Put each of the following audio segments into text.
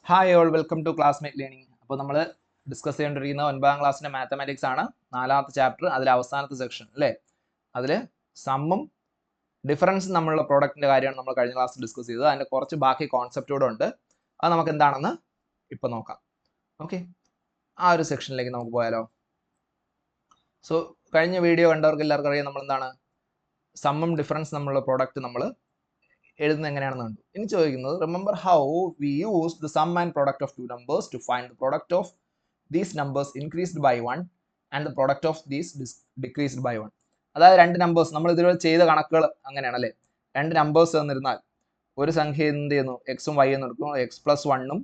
Hi all welcome to classmate learning. അപ്പോൾ നമ്മൾ discuss ചെയ്തുകൊണ്ടിരിക്കുന്ന 9ാം ക്ലാസ്സിൻ്റെ മാത്തമാറ്റിക്സ് ആണ്. 4ാമത്തെ ചാപ്റ്റർ, അതിൽ അവസാനത്തെ സെക്ഷൻ അല്ലേ. അതിൽ സമ്മും ഡിഫറൻസും നമ്മളുള്ള പ്രോഡക്റ്റിൻ്റെ കാര്യമാണ് നമ്മൾ കഴിഞ്ഞ ക്ലാസ്സിൽ ഡിസ്കസ് ചെയ്തത്. അതിൻ്റെ കുറച്ച് ബാക്കി കോൺസെപ്റ്റോടെ ഉണ്ട്. അത് നമുക്ക് എന്താണെന്ന് ഇപ്പോൾ നോക്കാം. ഓക്കെ, ആ ഒരു സെക്ഷനിലേക്ക് നമുക്ക് പോയാലോ. സോ കഴിഞ്ഞ വീഡിയോ കണ്ടവർക്ക് എല്ലാവർക്കും അറിയാം നമ്മൾ എന്താണ് സമ്മും ഡിഫറൻസ് നമ്മളുള്ള പ്രോഡക്റ്റ് നമ്മൾ എഴുതുന്നത് എങ്ങനെയാണെന്ന് കണ്ടു. ഇനി ചോദിക്കുന്നത് remember how we use the sum and product of two numbers to find the product of these numbers increased by 1 and the product of these decreased by 1. അതായത് രണ്ട് നമ്പേഴ്സ് നമ്മൾ ഇതുവരെ ചെയ്ത കണക്കുകൾ അങ്ങനെയാണ് അല്ലേ. രണ്ട് നമ്പേഴ്സ് തന്നിരുന്നാൽ ഒരു സംഖ്യ എന്ത് ചെയ്യുന്നു, എക്സും വൈ എന്ന് എടുക്കും. എക്സ് പ്ലസ് വണ്ണും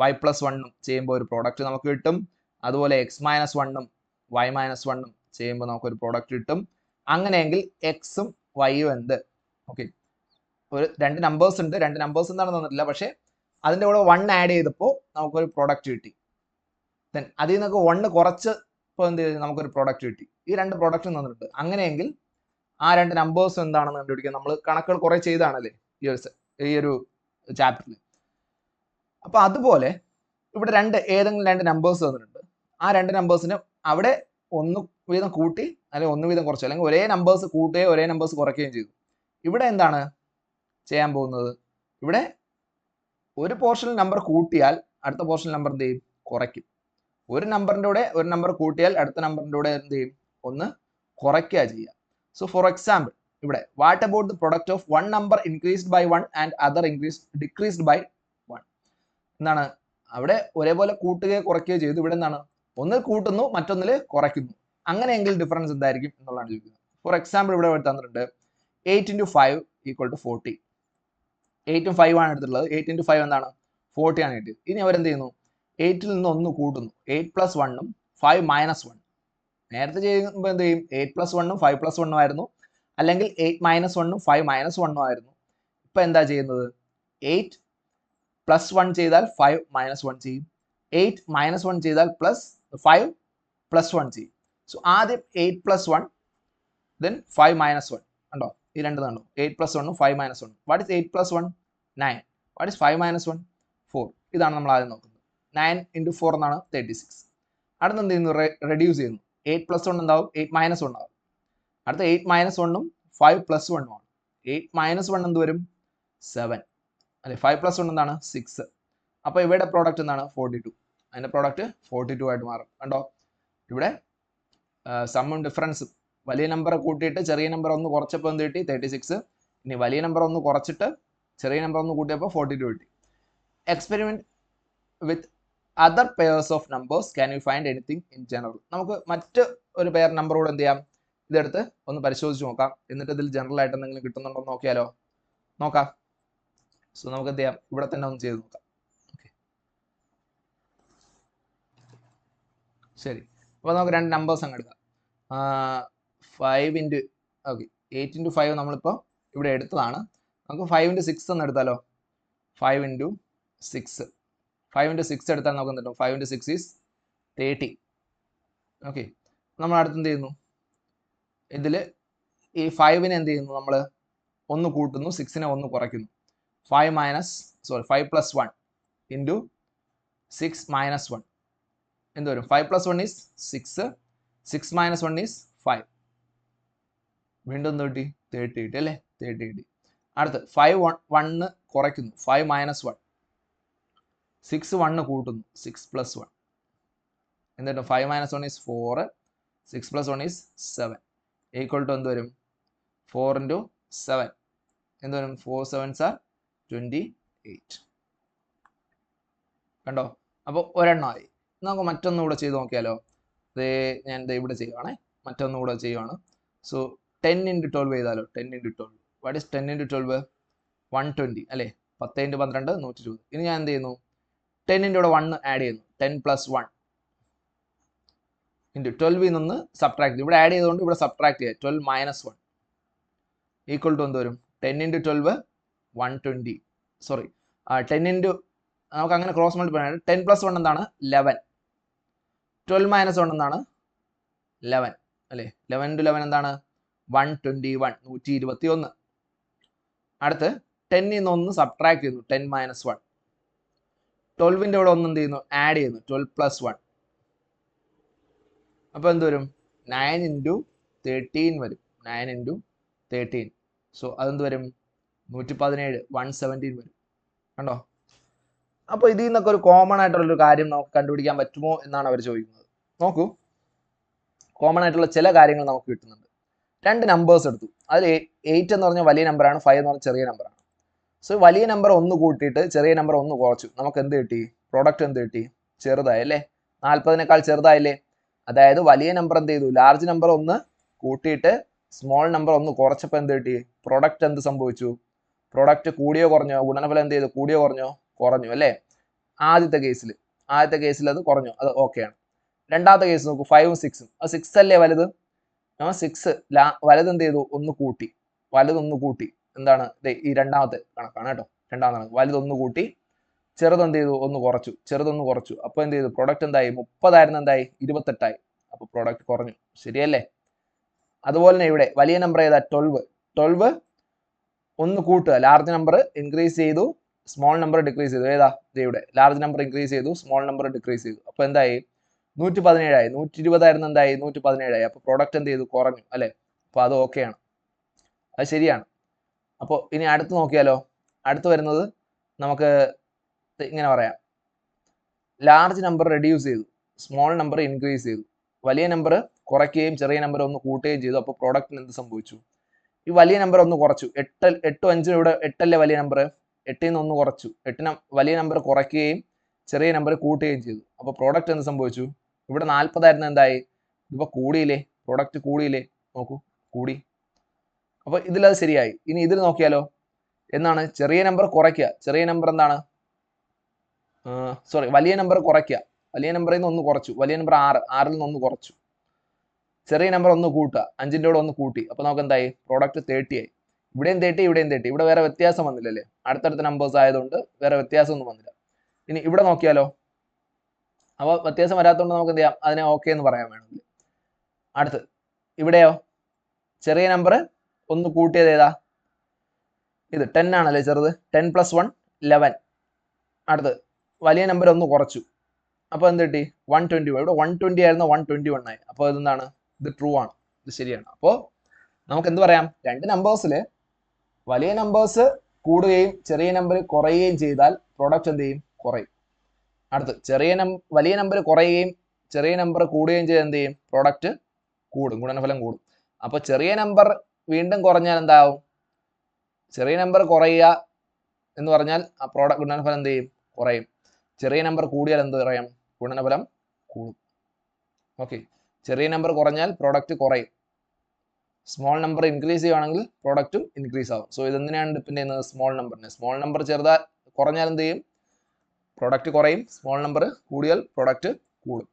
വൈ പ്ലസ് വണ്ണും ചെയ്യുമ്പോൾ ഒരു പ്രോഡക്റ്റ് നമുക്ക് കിട്ടും. അതുപോലെ എക്സ് മൈനസ് വണ്ണും വൈ മൈനസ് വണ്ണും ചെയ്യുമ്പോൾ നമുക്കൊരു പ്രോഡക്റ്റ് കിട്ടും. അങ്ങനെയെങ്കിൽ എക്സും വൈയും എന്ത്, ഓക്കെ, ഒരു രണ്ട് നമ്പേഴ്സ് ഉണ്ട്. രണ്ട് നമ്പേഴ്സ് എന്താണെന്ന് തന്നിട്ടില്ല, പക്ഷേ അതിൻ്റെ കൂടെ 1 ആഡ് ചെയ്തപ്പോൾ നമുക്കൊരു പ്രോഡക്റ്റ് കിട്ടി. ദെൻ അതിൽ നിന്നൊക്കെ 1 കുറച്ച് ഇപ്പോൾ എന്ത് ചെയ്തു, നമുക്കൊരു പ്രോഡക്റ്റ് കിട്ടി. ഈ രണ്ട് പ്രോഡക്റ്റും തന്നിട്ടുണ്ട്. അങ്ങനെയെങ്കിൽ ആ രണ്ട് നമ്പേഴ്സ് എന്താണെന്ന് കണ്ടുപിടിക്കാൻ നമ്മൾ കണക്കുകൾ കുറേ ചെയ്താണല്ലേ ഈ ഒരു ചാപ്റ്ററിൽ. അപ്പോൾ അതുപോലെ ഇവിടെ ഏതെങ്കിലും രണ്ട് നമ്പേഴ്സ് തന്നിട്ടുണ്ട്. ആ രണ്ട് നമ്പേഴ്സിന് അവിടെ ഒന്ന് വീതം കൂട്ടി അല്ലെങ്കിൽ ഒന്ന് വീതം കുറച്ച്, അല്ലെങ്കിൽ ഒരേ നമ്പേഴ്സ് കൂട്ടുകയോ ഒരേ നമ്പേഴ്സ് കുറയ്ക്കുകയും ചെയ്തു. ഇവിടെ എന്താണ് ചെയ്യാൻ പോകുന്നത്, ഇവിടെ ഒരു പോർഷനിൽ നമ്പർ കൂട്ടിയാൽ അടുത്ത പോർഷനിൽ നമ്പർ എന്ത് ചെയ്യും, കുറയ്ക്കും. ഒരു നമ്പറിൻ്റെ കൂടെ ഒരു നമ്പർ കൂട്ടിയാൽ അടുത്ത നമ്പറിൻ്റെ കൂടെ എന്ത് ചെയ്യും, ഒന്ന് കുറയ്ക്കുക ചെയ്യുക. സോ ഫോർ എക്സാമ്പിൾ ഇവിടെ what about the product of one number increased by 1 and other decreased by 1. എന്താണ്, അവിടെ ഒരേപോലെ കൂട്ടുകയോ കുറയ്ക്കുകയോ ചെയ്തു. ഇവിടെ എന്താണ്, ഒന്നിൽ കൂട്ടുന്നു മറ്റൊന്നിൽ കുറയ്ക്കുന്നു. അങ്ങനെയെങ്കിൽ ഡിഫറൻസ് എന്തായിരിക്കും എന്നുള്ളതാണ് ചോദിക്കുന്നത്. ഫോർ എക്സാമ്പിൾ ഇവിടെ തന്നിട്ടുണ്ട് 8 × 5 = 40. 8ഉം 5 ആണ് എടുത്തിട്ടുള്ളത്. 8 × 5 എന്താണ്, 40 ആണ് കിട്ടിയത്. ഇനി അവരെന്ത് ചെയ്യുന്നു, 8ൽ നിന്ന് 1 കൂട്ടുന്നു. 8 + 1ഉം 5 - 1. നേരത്തെ ചെയ്യുമ്പോൾ എന്ത് ചെയ്യും, 8 + 1ഉം 5 + 1ഉം ആയിരുന്നു, അല്ലെങ്കിൽ 8 - 1ഉം 5 - 1ഉം ആയിരുന്നു. ഇപ്പം എന്താ ചെയ്യുന്നത്, 8 + 1 ചെയ്താൽ 5 - 1 ചെയ്യും. 8 - 1 ചെയ്താൽ +5 + 1 ചെയ്യും. സോ ആദ്യം 8 + 1 ദെൻ 5 - 1 കണ്ടോ, ഈ രണ്ട് കണ്ടോ, 8 + 1ഉം 5 - 1. What is 8 + 1? 9. What is 5 - 1? 4. ഇതാണ് നമ്മൾ ആദ്യം നോക്കുന്നത്. 9 × 4 എന്നാണ് 36. അടുത്ത് എന്ത് ചെയ്യുന്നു, റെഡ്യൂസ് ചെയ്യുന്നു. 8 + 1 എന്താവും, 8 - 1 ആവും. അടുത്ത 8 - 1ഉം 5 + 1ഉം ആണ്. 8 - 1 എന്ത് വരും, 7 അല്ലെ. 5 + 1 എന്താണ്, 6. അപ്പോൾ ഇവയുടെ പ്രോഡക്റ്റ് എന്താണ്, 42. അതിൻ്റെ പ്രോഡക്റ്റ് 42 ആയിട്ട് മാറും. കണ്ടോ, ഇവിടെ സമ്മും ഡിഫറൻസും വലിയ നമ്പർ കൂട്ടിയിട്ട് ചെറിയ നമ്പർ ഒന്ന് കുറച്ചപ്പോൾ എന്ത് കിട്ടി, 36. ഇനി വലിയ നമ്പർ ഒന്ന് കുറച്ചിട്ട് ചെറിയ നമ്പർ ഒന്ന് കൂട്ടിയപ്പോൾ 42 കിട്ടി. Experiment with other pairs of numbers, can you find anything in general. നമുക്ക് മറ്റ് ഒരു പെയർ നമ്പറോട് എന്ത് ചെയ്യാം, ഇതെടുത്ത് ഒന്ന് പരിശോധിച്ച് നോക്കാം. എന്നിട്ട് ഇതിൽ ജനറൽ ആയിട്ട് എന്തെങ്കിലും കിട്ടുന്നുണ്ടോ എന്ന് നോക്കിയാലോ. നോക്കാം. സോ നമുക്ക് എന്ത് ചെയ്യാം, ഇവിടെ തന്നെ ഒന്ന് ചെയ്ത് നോക്കാം. ഓക്കെ, ശരി. അപ്പോൾ നമുക്ക് രണ്ട് നമ്പേഴ്സ് അങ്ങ് എടുക്കാം. 5 × ഓക്കെ 8 × 5 നമ്മളിപ്പോൾ ഇവിടെ എടുത്തതാണ്. നമുക്ക് 5 × 6 എന്ന് എടുത്താലോ. 5 × 6 5 × 6 എടുത്താൽ നമുക്ക് എന്ത് കിട്ടും, 5 × 6 is 30. ഓക്കെ, നമ്മൾ അടുത്ത് എന്ത് ചെയ്യുന്നു, ഇതിൽ ഈ 5നെ എന്ത് ചെയ്യുന്നു, നമ്മൾ ഒന്ന് കൂട്ടുന്നു, 6നെ ഒന്ന് കുറയ്ക്കുന്നു. 5 + 1 × 6 - 1 എന്ത് വരും, 5 + 1 is 6, 6 - 1 is 5. വീണ്ടും എന്ത് കിട്ടി, 30 കിട്ടി അല്ലേ, 30 കിട്ടി. അടുത്ത് 5 1 കുറയ്ക്കുന്നു, 5 - 1. 6 1 കൂട്ടുന്നു, 6 + 1 എന്നിട്ട് 5 - 1 is 4, 6 + 1 is 7 = എന്ത് വരും, 4 × 7 എന്ത് വരും, 4 7s are 28. കണ്ടോ, അപ്പോൾ ഒരെണ്ണമായി. നമുക്ക് മറ്റൊന്നുകൂടെ ചെയ്ത് നോക്കിയാലോ. ഞാൻ ഇവിടെ ചെയ്യുവാണേ, മറ്റൊന്നുകൂടെ ചെയ്യുവാണ്. സോ 10 × 12 ചെയ്താലോ. 10 × 12 വാട്ട് ഇസ് 10 × 12? 120 അല്ലേ. 10 × 12 120. ഇനി ഞാൻ എന്ത് ചെയ്യുന്നു, 10ൻ്റെ കൂടെ 1 ആഡ് ചെയ്യുന്നു. 10 + 1 × 12ൽ നിന്ന് സബ്ട്രാക്ട്. ഇവിടെ ആഡ് ചെയ്തുകൊണ്ട് ഇവിടെ സബ്ട്രാക്ട് ചെയ്യുക. 12 - 1 = എന്ത് വരും, 10 × 12 120. സോറി 10 × നമുക്ക് അങ്ങനെ ക്രോസ് മൾട്ടിപ്ലൈ ആണ്. 10 + 1 എന്താണ്, 11. 12 - 1 എന്താണ്, 11 അല്ലേ. 11 × 11 എന്താണ്, 121 121. അടുത്ത് 10ൽ നിന്ന് 1 സബ്ട്രാക്ട് ചെയ്യുന്നു. 10 - 1 12ന്റെ കൂടെ ഒന്ന് എന്ത് ചെയ്യുന്നു, ആഡ് ചെയ്യുന്നു, 12 + 1. അപ്പോൾ എന്ത് വരും, 9 × 13 വരും, 9 × 13. സോ അതെന്ത് വരും, 117, 117 വരും. കണ്ടോ? അപ്പോൾ ഇതിൽ നിന്നൊക്കെ ഒരു കോമൺ ആയിട്ടുള്ളൊരു കാര്യം നമുക്ക് കണ്ടുപിടിക്കാൻ പറ്റുമോ എന്നാണ് അവർ ചോദിക്കുന്നത്. നോക്കൂ, കോമൺ ആയിട്ടുള്ള ചില കാര്യങ്ങൾ നമുക്ക് കിട്ടുന്നുണ്ട്. രണ്ട് നമ്പേഴ്സ് എടുത്തു, അതിൽ 8 എന്ന് പറഞ്ഞാൽ വലിയ നമ്പറാണ്, 5 എന്ന് പറഞ്ഞാൽ ചെറിയ നമ്പറാണ്. സോ വലിയ നമ്പർ 1 കൂട്ടിയിട്ട് ചെറിയ നമ്പർ 1 കുറച്ചു, നമുക്ക് എന്ത് കിട്ടി, പ്രോഡക്റ്റ് എന്ത് കിട്ടി, ചെറുതായല്ലേ, 40നേക്കാൾ ചെറുതായില്ലേ. അതായത് വലിയ നമ്പർ എന്ത് ചെയ്തു, ലാർജ് നമ്പർ 1 കൂട്ടിയിട്ട് സ്മോൾ നമ്പർ 1 കുറച്ചപ്പോൾ എന്ത് കിട്ടി, പ്രൊഡക്റ്റ് എന്ത് സംഭവിച്ചു, പ്രൊഡക്റ്റ് കൂടിയോ കുറഞ്ഞോ, ഗുണനഫലം എന്ത് ചെയ്തു, കൂടിയോ കുറഞ്ഞോ, കുറഞ്ഞു അല്ലേ. ആദ്യത്തെ കേസിൽ അത് കുറഞ്ഞു, അത് ഓക്കെയാണ്. രണ്ടാമത്തെ കേസ് നോക്കൂ, 5ഉം 6ഉം, അത് 6 അല്ലേ വലുത്, 6 വലുത് എന്ത് ചെയ്തു, വലുതൊന്ന് കൂട്ടി, എന്താണ് ഈ രണ്ടാമത്തെ കണക്കാണ് കേട്ടോ, രണ്ടാമത്തെ കണക്ക്, വലുതൊന്ന് കൂട്ടി ചെറുതെന്ത് ചെയ്തു, ചെറുതൊന്ന് കുറച്ചു, അപ്പോൾ എന്ത് ചെയ്തു, പ്രൊഡക്റ്റ് എന്തായി, 30 ആയിരുന്നു, എന്തായി, 28 ആയി. അപ്പോൾ പ്രൊഡക്റ്റ് കുറഞ്ഞു, ശരിയല്ലേ. അതുപോലെ തന്നെ ഇവിടെ വലിയ നമ്പർ ഏതാ, 12 ഒന്ന് കൂട്ടുക, ലാർജ് നമ്പർ ഇൻക്രീസ് ചെയ്തു, സ്മോൾ നമ്പർ ഡിക്രീസ് ചെയ്തു. ഏതാ, ഇവിടെ ലാർജ് നമ്പർ ഇൻക്രീസ് ചെയ്തു, സ്മോൾ നമ്പർ ഡിക്രീസ് ചെയ്തു. അപ്പോൾ എന്തായി, 117 ആയി, 120 ആയിരുന്നു, എന്തായി, 117 ആയി. അപ്പോൾ പ്രൊഡക്റ്റ് എന്ത് ചെയ്തു, കുറഞ്ഞു അല്ലേ. അപ്പോൾ അത് ഓക്കെയാണ്, അത് ശരിയാണ്. അപ്പോൾ ഇനി അടുത്ത് നോക്കിയാലോ, അടുത്ത് വരുന്നത് നമുക്ക് ഇങ്ങനെ പറയാം, ലാർജ് നമ്പർ റെഡ്യൂസ് ചെയ്തു, സ്മോൾ നമ്പർ ഇൻക്രീസ് ചെയ്തു, വലിയ നമ്പർ കുറയ്ക്കുകയും ചെറിയ നമ്പർ ഒന്ന് കൂട്ടുകയും ചെയ്തു. അപ്പോൾ പ്രോഡക്റ്റിന് എന്ത് സംഭവിച്ചു, ഈ വലിയ നമ്പർ ഒന്ന് കുറച്ചു, 8 5 ഇവിടെ 8 അല്ലേ വലിയ നമ്പർ, 8ൽ നിന്ന് 1 കുറച്ചു, 8 വലിയ നമ്പർ കുറയ്ക്കുകയും ചെറിയ നമ്പർ കൂട്ടുകയും ചെയ്തു. അപ്പോൾ പ്രോഡക്റ്റ് എന്ത് സംഭവിച്ചു, ഇവിടെ 40 ആയിരുന്നു, എന്തായി, ഇതിപ്പോൾ കൂടിയില്ലേ, പ്രോഡക്റ്റ് കൂടിയില്ലേ, നോക്കൂ കൂടി. അപ്പോൾ ഇതിലത് ശരിയായി. ഇനി ഇതിൽ നോക്കിയാലോ, എന്നാണ്, ചെറിയ നമ്പർ കുറയ്ക്കുക, ചെറിയ നമ്പർ എന്താണ്, വലിയ നമ്പർ കുറയ്ക്കുക, വലിയ നമ്പറിൽ നിന്ന് 1 കുറച്ചു, വലിയ നമ്പർ 6ൽ നിന്ന് 1 കുറച്ചു, ചെറിയ നമ്പർ 1 കൂട്ടുക, 5ന്റെ കൂടെ 1 കൂട്ടി, അപ്പോൾ നമുക്ക് എന്തായി, പ്രോഡക്റ്റ് 30 ആയി. ഇവിടെയും 30, ഇവിടെയും 30, ഇവിടെ വേറെ വ്യത്യാസം വന്നില്ലല്ലേ, അടുത്തടുത്ത നമ്പേഴ്സ് ആയതുകൊണ്ട് വേറെ വ്യത്യാസമൊന്നും വന്നില്ല. ഇനി ഇവിടെ നോക്കിയാലോ, അപ്പോൾ വ്യത്യാസം വരാത്തതുകൊണ്ട് നമുക്ക് എന്ത് ചെയ്യാം, അതിനെ ഓക്കെ എന്ന് പറയാൻ വേണമെങ്കിൽ. അടുത്ത് ഇവിടെയോ, ചെറിയ നമ്പർ 1 കൂട്ടിയത് ഏതാ, ഇത് 10 ആണല്ലേ ചെറുത്, 10 + 1 11. അടുത്ത് വലിയ നമ്പർ 1 കുറച്ചു, അപ്പോൾ എന്ത് കിട്ടി, 120. ഇവിടെ 120 ആയിരുന്നു, 121 ആയി. അപ്പോൾ ഇതെന്താണ്, ഇത് ട്രൂ ആണ്, ഇത് ശരിയാണ്. അപ്പോൾ നമുക്ക് എന്ത് പറയാം, രണ്ട് നമ്പേഴ്സിൽ വലിയ നമ്പേഴ്സ് കൂടുകയും ചെറിയ നമ്പർ കുറയുകയും ചെയ്താൽ പ്രോഡക്റ്റ് എന്ത് ചെയ്യും, കുറയും. അടുത്ത് വലിയ നമ്പർ കുറയുകയും ചെറിയ നമ്പർ കൂടുകയും ചെയ്താൽ എന്ത് ചെയ്യും, പ്രോഡക്റ്റ് കൂടും, ഗുണനഫലം കൂടും. അപ്പോൾ ചെറിയ നമ്പർ വീണ്ടും കുറഞ്ഞാൽ എന്താവും, ചെറിയ നമ്പർ കുറയുക എന്ന് പറഞ്ഞാൽ ആ പ്രോഡക്റ്റ് ഗുണനഫലം എന്ത് ചെയ്യും, കുറയും. ചെറിയ നമ്പർ കൂടിയാൽ എന്ത് പറയാം, ഗുണനഫലം കൂടും. ഓക്കെ, ചെറിയ നമ്പർ കുറഞ്ഞാൽ പ്രോഡക്റ്റ് കുറയും, സ്മോൾ നമ്പർ ഇൻക്രീസ് ചെയ്യുകയാണെങ്കിൽ പ്രോഡക്റ്റും ഇൻക്രീസ് ആവും. സോ ഇതെന്തിനാണ് ഡിപ്പെൻഡ് ചെയ്യുന്നത്, സ്മോൾ നമ്പറിനെ. സ്മോൾ നമ്പർ കുറഞ്ഞാൽ എന്ത് ചെയ്യും, പ്രോഡക്റ്റ് കുറയും, സ്മോൾ നമ്പർ കൂടിയാൽ പ്രോഡക്റ്റ് കൂടും.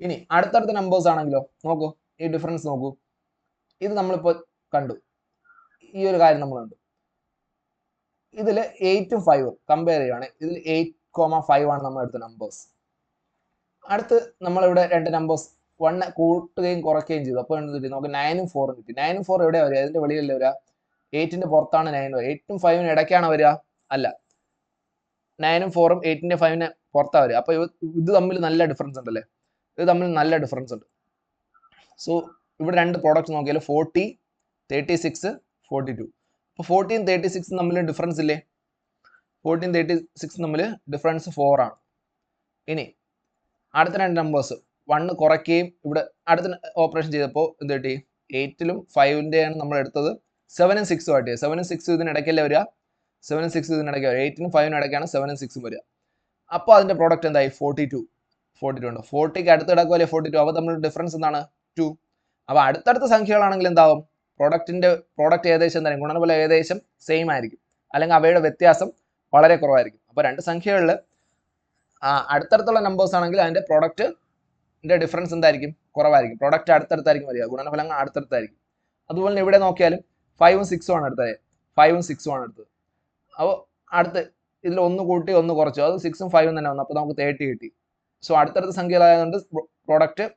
ഇനി അടുത്തടുത്ത നമ്പേഴ്സ് ആണെങ്കിലോ, നോക്കൂ ഈ ഡിഫറൻസ് നോക്കൂ, ഇത് നമ്മളിപ്പോൾ കണ്ടു, ഈ ഒരു കാര്യം നമ്മൾ കണ്ടു. ഇതിൽ 8ഉം 5ഉം കമ്പയർ ചെയ്യുകയാണെങ്കിൽ ഇതിൽ 8,5 ആണ് നമ്മൾ എടുത്ത നമ്പേഴ്സ്. അടുത്ത് നമ്മളിവിടെ രണ്ട് നമ്പേഴ്സ് 1 കൂട്ടുകയും കുറയ്ക്കുകയും ചെയ്തു. അപ്പോൾ എന്ത് കിട്ടി, നമുക്ക് 9ഉം 4ഉം കിട്ടി. 9ഉം 4ഉം എവിടെയാണ് വരിക, അതിൻ്റെ വെളിയിലല്ലേ വരിക, 8ന്റെ പുറത്താണ് 9 വരിക. 8ഉം 5ഉം ഇടയ്ക്കാണ് വരിക, അല്ല, 9ഉം 4ഉം 8ന്റെ 5ന് പുറത്താണ് വരിക. അപ്പോൾ ഇത് തമ്മിൽ നല്ല ഡിഫറൻസ് ഉണ്ടല്ലേ, ഇത് തമ്മിൽ നല്ല ഡിഫറൻസ് ഉണ്ട്. സോ ഇവിടെ രണ്ട് പ്രോഡക്റ്റ് നോക്കിയാൽ 40, 36, 42. അപ്പോൾ 40ഉം 36ഉം തമ്മിൽ ഡിഫറൻസ് ഇല്ലേ, 40ഉം 36ഉം തമ്മിൽ ഡിഫറൻസ് 4 ആണ്. ഇനി അടുത്ത രണ്ട് നമ്പേഴ്സ് 1 കുറയ്ക്കുകയും ഇവിടെ അടുത്ത ഓപ്പറേഷൻ ചെയ്തപ്പോൾ എന്ത് കിട്ടി, 8ലും 5ൻ്റെയാണ് നമ്മൾ എടുത്തത്, 7ഉം 6ഉം ആയിട്ട്. 7ഉം 6ഉം ഇതിനിടയ്ക്കല്ലേ വരിക, 7ഉം 6ഉം ഇതിനിടയ്ക്ക് വരിക, 8നും 5നും ഇടയ്ക്കാണ് 7ഉം 6ഉം വരിക. അപ്പോൾ അതിൻ്റെ പ്രോഡക്റ്റ് എന്തായി, 42 ഉണ്ട്. 40ക്ക് അടുത്ത് കിടക്കുമല്ലേ 42, അപ്പോൾ തമ്മിൽ ഡിഫറൻസ് എന്താണ്, 2. അപ്പോൾ അടുത്തടുത്ത സംഖ്യകളാണെങ്കിൽ എന്താവും, പ്രോഡക്റ്റ് ഏകദേശം എന്തായാലും ഗുണനഫലം ഏകദേശം സെയിം ആയിരിക്കും, അല്ലെങ്കിൽ അവയുടെ വ്യത്യാസം വളരെ കുറവായിരിക്കും. അപ്പോൾ രണ്ട് സംഖ്യകളിൽ അടുത്തടുത്തുള്ള നമ്പേഴ്സ് ആണെങ്കിൽ അതിൻ്റെ പ്രോഡക്റ്റിൻ്റെ ഡിഫറൻസ് എന്തായിരിക്കും, കുറവായിരിക്കും. പ്രോഡക്റ്റ് അടുത്തടുത്തായിരിക്കും വരിക, ഗുണനഫലങ്ങൾ അടുത്തടുത്തായിരിക്കും. അതുപോലെ തന്നെ ഇവിടെ നോക്കിയാലും 5ഉം 6ഉം ആണ് എടുത്തത്, 5ഉം 6ഉം ആണ് എടുത്തത്. അപ്പോൾ അടുത്ത് ഇതിൽ 1 കൂട്ടി 1 കുറച്ചു, അത് 6ഉം 5ഉം തന്നെ വന്നു, അപ്പോൾ നമുക്ക് 30 കിട്ടി. സോ അടുത്തടുത്ത സംഖ്യകളായതുകൊണ്ട് പ്രോഡക്റ്റ്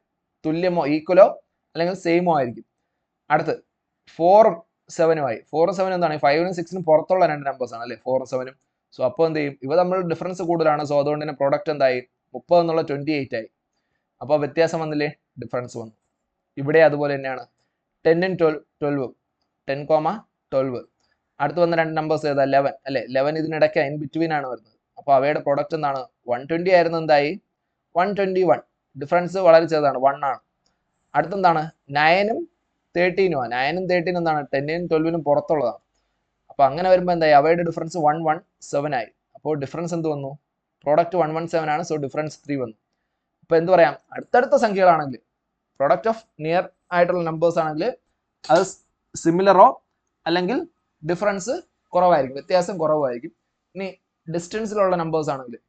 തുല്യമോ ഈക്വലോ അല്ലെങ്കിൽ സെയിമോ ആയിരിക്കും. അടുത്ത് 4ഉം 7ഉം ആയി. 4ഉം 7ഉം എന്താണ്, 5ഉം 6ഉം പുറത്തുള്ള രണ്ട് നമ്പേഴ്സ് ആണ് അല്ലേ, 4ഉം 7ഉം. സോ അപ്പോൾ എന്ത് ചെയ്യും, ഇവ തമ്മിൽ ഡിഫറൻസ് കൂടുതലാണ്. സോ അതുകൊണ്ട് തന്നെ പ്രോഡക്റ്റ് എന്തായി, 30 എന്നുള്ള 28 ആയി. അപ്പോൾ വ്യത്യാസം വന്നില്ലേ, ഡിഫറൻസ് വന്നു. ഇവിടെ അതുപോലെ തന്നെയാണ് 10 12 10,12. അടുത്ത് വന്ന രണ്ട് നമ്പേഴ്സ് ഏതാ, 11 അല്ലേ. 11 ഇതിനിടയ്ക്ക് ഇൻ ബിറ്റ്വീൻ ആണ് വരുന്നത്. അപ്പോൾ അവയുടെ പ്രൊഡക്റ്റ് എന്താണ്, 120 ആയിരുന്നു, എന്തായി 121. ഡിഫറൻസ് വളരെ ചെറുതാണ്, 1 ആണ്. അടുത്തെന്താണ്, 9 13 ആണ്. 9 13 എന്താണ്, 10 12 പുറത്തുള്ളതാണ്. അപ്പോൾ അങ്ങനെ വരുമ്പോൾ എന്തായി, അവയുടെ ഡിഫറൻസ് 117 ആയി. അപ്പോൾ ഡിഫറൻസ് എന്ത് വന്നു, പ്രോഡക്റ്റ് 117 ആണ്. സോ ഡിഫറൻസ് 3 വന്നു. അപ്പോൾ എന്ത് പറയാം, അടുത്തടുത്ത സംഖ്യകളാണെങ്കിൽ, പ്രോഡക്റ്റ് ഓഫ് നിയർ ആയിട്ടുള്ള നമ്പേഴ്സ് ആണെങ്കിൽ അത് സിമിലറോ അല്ലെങ്കിൽ ഡിഫറൻസ് കുറവായിരിക്കും, വ്യത്യാസം കുറവായിരിക്കും. ഇനി ഡിസ്റ്റൻസിലുള്ള നമ്പേഴ്സ് ആണെങ്കിൽ,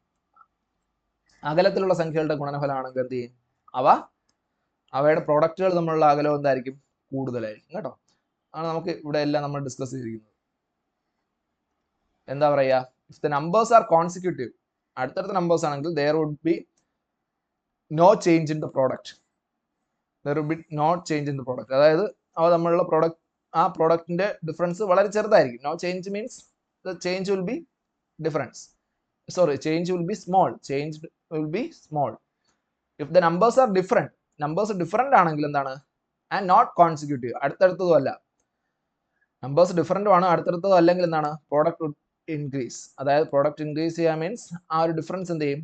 അകലത്തിലുള്ള സംഖ്യകളുടെ ഗുണനഫലമാണെങ്കിൽ എന്ത് ചെയ്യും, അവയുടെ പ്രോഡക്റ്റുകൾ തമ്മിലുള്ള അകലം എന്തായിരിക്കും, കൂടുതലായിരിക്കും കേട്ടോ. ആണ് നമുക്ക് ഇവിടെ എല്ലാം നമ്മൾ ഡിസ്കസ് ചെയ്തിരിക്കുന്നത്. എന്താ പറയുക, if the numbers R consecutive, അടുത്തടുത്ത നമ്പേഴ്സ് ആണെങ്കിൽ there would be no change in the product. There would be no change in the product. അതായത് അവ തമ്മിലുള്ള ആ പ്രോഡക്റ്റിന്റെ ഡിഫറൻസ് വളരെ ചെറുതായിരിക്കും. No change means the change will be difference, sorry change will be small, change will be small. If the numbers are different, numbers different ആണെങ്കിൽ എന്താണ്, and not consecutive, അടുത്തടുത്തതും അല്ല, numbers ഡിഫറെന്റും ആണ് അടുത്തടുത്തതും അല്ലെങ്കിൽ എന്താണ്, പ്രോഡക്റ്റ് ഇൻക്രീസ്. അതായത് product increase ചെയ്യാൻ means ആ ഒരു ഡിഫറൻസ് എന്ത് ചെയ്യും,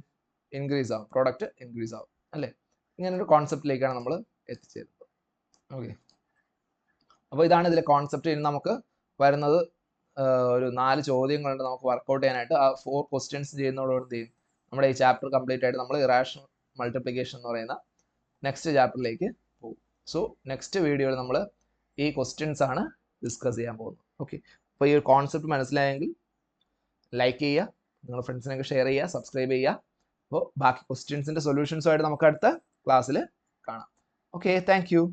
ഇൻക്രീസ് ആവും, പ്രോഡക്റ്റ് ഇൻക്രീസ് ആവും അല്ലേ. ഇങ്ങനൊരു കോൺസെപ്റ്റിലേക്കാണ് നമ്മൾ എത്തിച്ചേരുന്നത്. ഓക്കെ, അപ്പോൾ ഇതാണ് ഇതിലെ കോൺസെപ്റ്റ്. ഇനി നമുക്ക് വരുന്നത് ഒരു 4 ചോദ്യങ്ങളുണ്ട് നമുക്ക് വർക്കൗട്ട് ചെയ്യാനായിട്ട്. ആ 4 ക്വസ്റ്റ്യൻസ് ചെയ്യുന്നതോടുകൂടി എന്ത് ചെയ്യും, നമ്മുടെ ഈ ചാപ്റ്റർ കംപ്ലീറ്റ് ആയിട്ട് നമ്മൾ ഇറാഷണൽ മൾട്ടിപ്ലിക്കേഷൻ എന്ന് പറയുന്ന നെക്സ്റ്റ് ചാപ്റ്ററിലേക്ക് പോകും. സോ നെക്സ്റ്റ് വീഡിയോയിൽ നമ്മൾ ഈ ക്വസ്റ്റ്യൻസ് ആണ് ഡിസ്കസ് ചെയ്യാൻ പോകുന്നത്. ഓക്കെ, അപ്പോൾ ഈ ഒരു കോൺസെപ്റ്റ് മനസ്സിലായെങ്കിൽ ലൈക്ക് ചെയ്യുക, നിങ്ങളുടെ ഫ്രണ്ട്സിനൊക്കെ ഷെയർ ചെയ്യുക, സബ്സ്ക്രൈബ് ചെയ്യുക. അപ്പോൾ ബാക്കി ക്വസ്റ്റ്യൻസിൻ്റെ സൊല്യൂഷൻസുമായിട്ട് നമുക്ക് അടുത്ത ക്ലാസ്സിൽ കാണാം. Okay, thank you.